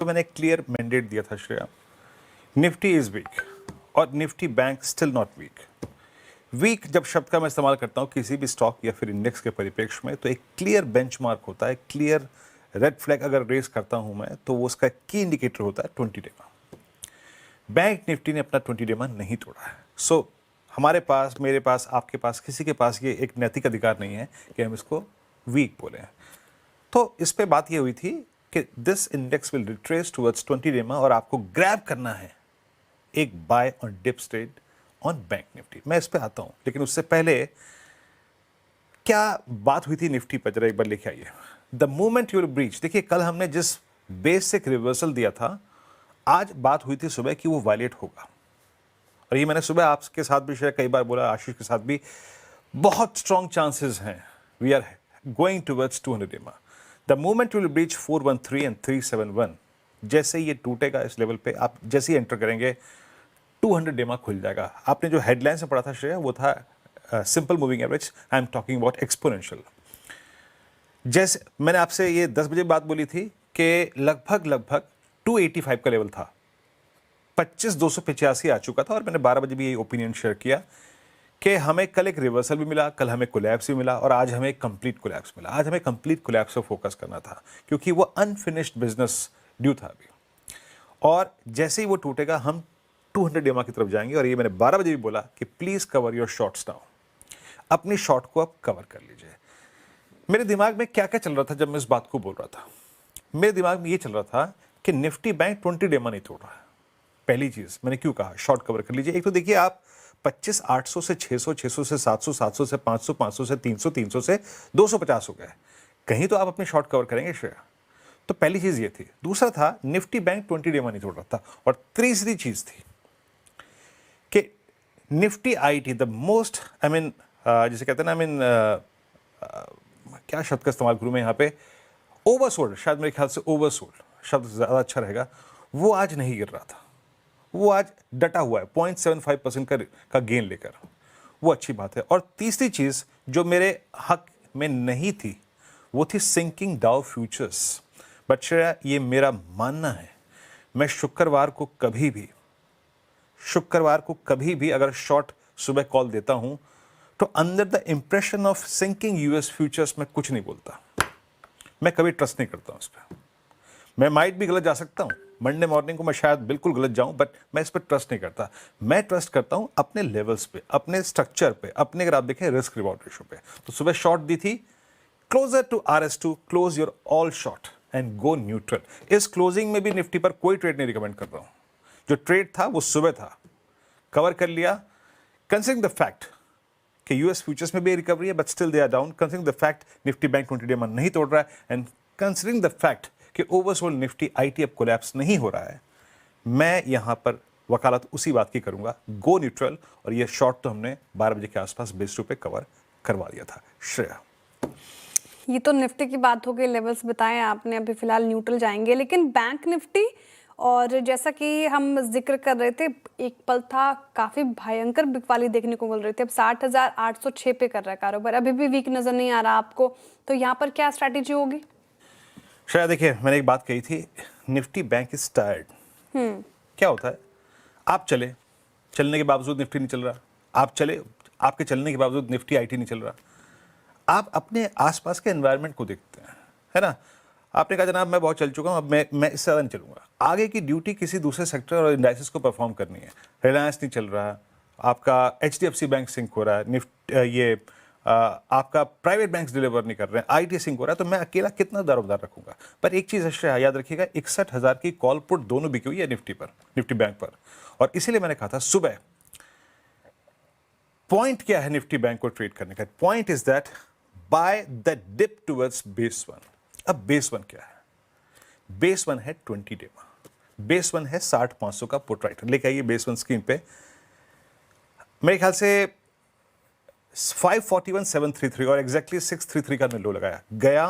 तो मैंने clear mandate दिया था श्रेया, निफ्टी इज वीक और Nifty bank still not weak. Weak जब शब्द का मैं इस्तेमाल करता हूँ किसी भी स्टॉक या फिर इंडेक्स के परिप्रेक्ष्य में, तो एक क्लियर बेंचमार्क होता है, क्लियर रेड फ्लैग अगर रेस करता हूँ मैं, तो वो उसका की इंडिकेटर होता है 20 डे का। बैंक निफ्टी ने अपना 20 डे मान नहीं तोड़ा है। सो हमारे पास, मेरे पास, आपके पास, किसी के पास ये एक नैतिक अधिकार नहीं है कि हम इसको वीक बोले हैं। तो इस पे बात ये हुई थी कि this index will retrace towards 20 day और आपको ग्रैब करना है एक buy on dip trade on bank Nifty. मैं इस पे आता हूं, लेकिन उससे पहले क्या बात हुई थी निफ्टी पर, जरा एक बार लेके आइए। The moment you will breach, देखिए कल हमने जिस बेसिक रिवर्सल दिया था, आज बात हुई थी सुबह कि वो वायलेट होगा, और ये मैंने सुबह आपके साथ भी शेयर कई बार बोला, आशीष के साथ भी, बहुत स्ट्रॉन्ग चांसेस हैं, we are going towards 200 day. The moment you will breach 413 and 371, जैसे ये टूटेगा इस लेवल पे, आप जैसे ही एंटर करेंगे 200 डे खुल जाएगा। आपने जो हेडलाइन से पढ़ा था श्रेया, वो था simple moving average, I am talking about exponential. जैसे मैंने आपसे ये 10 बजे बात बोली थी कि लगभग 285 का लेवल था, 25,285 आ चुका था, और मैंने 12 बजे भी ये ओपिनियन शेयर किया कि हमें कल एक रिवर्सल भी मिला, कल हमें कोलैप्स भी मिला, और आज हमें एक कंप्लीट कोलैप्स मिला। आज हमें कंप्लीट कोलैप्स पर फोकस करना था, क्योंकि वो अनफिनिश्ड बिजनेस ड्यू था अभी, और जैसे ही वो टूटेगा हम 200 डेमा की तरफ जाएंगे। और ये मैंने 12 बजे भी बोला कि please cover your shorts now, अपनी शॉर्ट को आप कवर कर लीजिए। मेरे दिमाग में क्या क्या चल रहा था जब मैं इस बात को बोल रहा था? मेरे दिमाग में ये चल रहा था कि निफ्टी बैंक 20 डेमा नहीं तोड़ रहा है। पहली चीज मैंने क्यों कहा शॉर्ट कवर कर लीजिए, एक तो देखिए आप 25,800 से 600, 600 से 700, 700 से 500, 500 से 300, 300 से 250 हो गए, कहीं तो आप अपनी शॉर्ट कवर करेंगे श्रेया। तो पहली चीज ये थी। दूसरा था निफ्टी बैंक 20 डेमा नहीं तोड़ रहा था, और तीसरी चीज थी कि Nifty IT the most, I mean जिसे कहते हैं ना, आई मीन क्या शब्द का इस्तेमाल करूं मैं यहाँ पे, ओवरसोल्ड, शायद मेरे ख्याल से ओवरसोल्ड शब्द ज़्यादा अच्छा रहेगा, वो आज नहीं गिर रहा था, वो आज डटा हुआ है 0.75% का गेन लेकर, वो अच्छी बात है। और तीसरी चीज़ जो मेरे हक में नहीं थी, वो थी sinking Dow futures. But Shreya, ये मेरा मानना है, मैं शुक्रवार को कभी भी अगर शॉर्ट सुबह कॉल देता हूं, तो under the impression of sinking US futures में कुछ नहीं बोलता। मैं कभी ट्रस्ट नहीं करता हूं इस पर। मैं माइट भी गलत जा सकता हूं, मंडे मॉर्निंग को मैं शायद बिल्कुल गलत जाऊं, बट मैं इस पर ट्रस्ट नहीं करता। मैं ट्रस्ट करता हूं अपने लेवल्स पे, अपने स्ट्रक्चर पे, अपने, अगर आप देखें, रिस्क रिवॉर्ड रेशो पे। तो सुबह शॉर्ट दी थी, closure to RS2, close your all short and go neutral. इस क्लोजिंग में भी निफ्टी पर कोई ट्रेड नहीं रिकमेंड कर रहा हूं। जो ट्रेड था वो सुबह था, कवर कर लिया। कंसिडरिंग द फैक्ट कि यूएस फ्यूचर्स में भी रिकवरी है, but still they are down. Considering the fact Nifty bank 20 day मान नहीं तोड़ रहा है, एंड कंसिडरिंग द फैक्ट कि ओवरसोल्ड निफ्टी आईटी अब कोलैप्स नहीं हो रहा है, मैं यहां पर वकालत उसी बात की करूंगा, गो न्यूट्रल। और ये शॉर्ट तो हमने 12 बजे के आसपास बेस पे कवर करवा दिया था श्रेया। ये तो निफ्टी की बात हो गई, लेवल्स बताएं आपने, अभी फिलहाल न्यूट्रल जाएंगे। लेकिन बैंक निफ्टी, और जैसा कि हम जिक्र कर रहे थे, एक पल था काफ़ी भयंकर बिकवाली देखने को मिल रही थी, अब 60,806 पे कर रहा है कारोबार, अभी भी वीक नज़र नहीं आ रहा आपको, तो यहाँ पर क्या स्ट्रैटेजी होगी? शायद देखिए, मैंने एक बात कही थी, निफ्टी बैंक इज टायर्ड। क्या होता है, आप चलने के बावजूद निफ्टी नहीं चल रहा, आप चले, आपके चलने के बावजूद निफ्टी आईटी नहीं चल रहा। आप अपने आसपास के एनवायरनमेंट को देखते हैं, है ना। आपने कहा जनाब मैं बहुत चल चुका हूं, अब मैं इससे ज़्यादा नहीं चलूंगा। आगे की ड्यूटी किसी दूसरे सेक्टर और इंडाइसिस को परफॉर्म करनी है। रिलायंस नहीं चल रहा, आपका HDFC बैंक सिंक हो रहा है, आपका प्राइवेट बैंक्स डिलीवर नहीं कर रहे हैं, आईटी सिंक हो रहा है, तो मैं अकेला कितना दारोमदार रखूंगा। पर एक चीज़ श्रेया याद रखिएगा, 61,000 की कॉल पुट दोनों बिकी हुई है निफ्टी बैंक पर। और इसीलिए मैंने कहा था सुबह, पॉइंट क्या है निफ्टी बैंक को ट्रेड करने का? Point is that buy the dip towards base 1। अब बेस 1 क्या है? बेस 1 है 20 डे, बेस 1 है 60,500 का पुट राइट। लेके आइए बेस 1 स्क्रीन पे। मेरे ख्याल से 541,733 और एग्जैक्टली 633 का लो लगाया गया।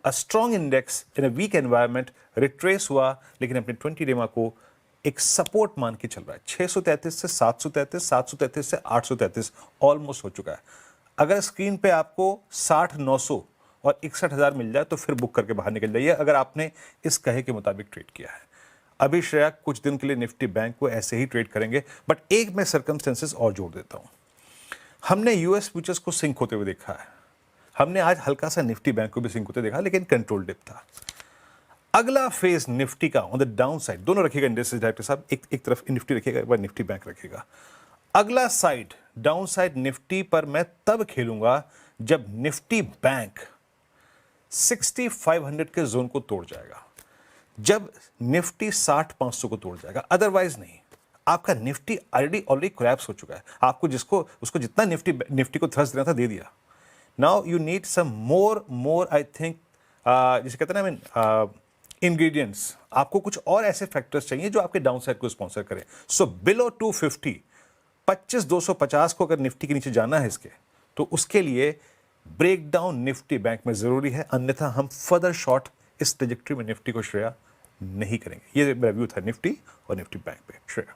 A strong index in a weak environment retrace हुआ, लेकिन अपने 20 डेमा को एक सपोर्ट मान के चल रहा है। 633 से 733, 733 से 833 ऑलमोस्ट हो चुका है। अगर स्क्रीन पे आपको 60,900 और 61,000 मिल जाए तो फिर बुक करके बाहर निकल जाइए, अगर आपने इस कहे के मुताबिक ट्रेड किया है। अभी श्रेया कुछ दिन के लिए निफ्टी बैंक को ऐसे ही ट्रेड करेंगे, बट एक मैं सर्कमस्टेंसेस और जोड़ देता हूं। हमने यूएस फ्यूचर्स को सिंक होते हुए देखा है, हमने आज हल्का सा निफ्टी बैंक को भी सिंक होते देखा, लेकिन कंट्रोल डिप था। अगला फेज निफ्टी का ऑन द डाउन साइड, दोनों रखिएगा इंडस्ट्री डायरेक्टर साहब, एक तरफ निफ्टी रखिएगा, एक बार निफ्टी बैंक रखिएगा। अगला साइड डाउन साइड निफ्टी पर मैं तब खेलूंगा जब निफ्टी बैंक 6500 के जोन को तोड़ जाएगा, जब निफ्टी 60,500 को तोड़ जाएगा, अदरवाइज नहीं। आपका निफ्टी ऑलरेडी कोलैप्स हो चुका है, आपको उसको जितना निफ्टी को थ्रस्ट देना था दे दिया। Now you need some more I think, जिसे कहते हैं ना इंग्रेडिएंट्स, आपको कुछ और ऐसे फैक्टर्स चाहिए जो आपके डाउन साइड को स्पॉन्सर करें। सो बिलो 250, 25,250 को अगर निफ्टी के नीचे जाना है इसके, तो उसके लिए ब्रेक डाउन निफ्टी बैंक में जरूरी है, अन्यथा हम फर्दर शॉर्ट इस ट्रेजेक्टरी में निफ्टी को श्रेया नहीं करेंगे। ये मेरा व्यू था निफ्टी और निफ्टी बैंक पे। श्रेया।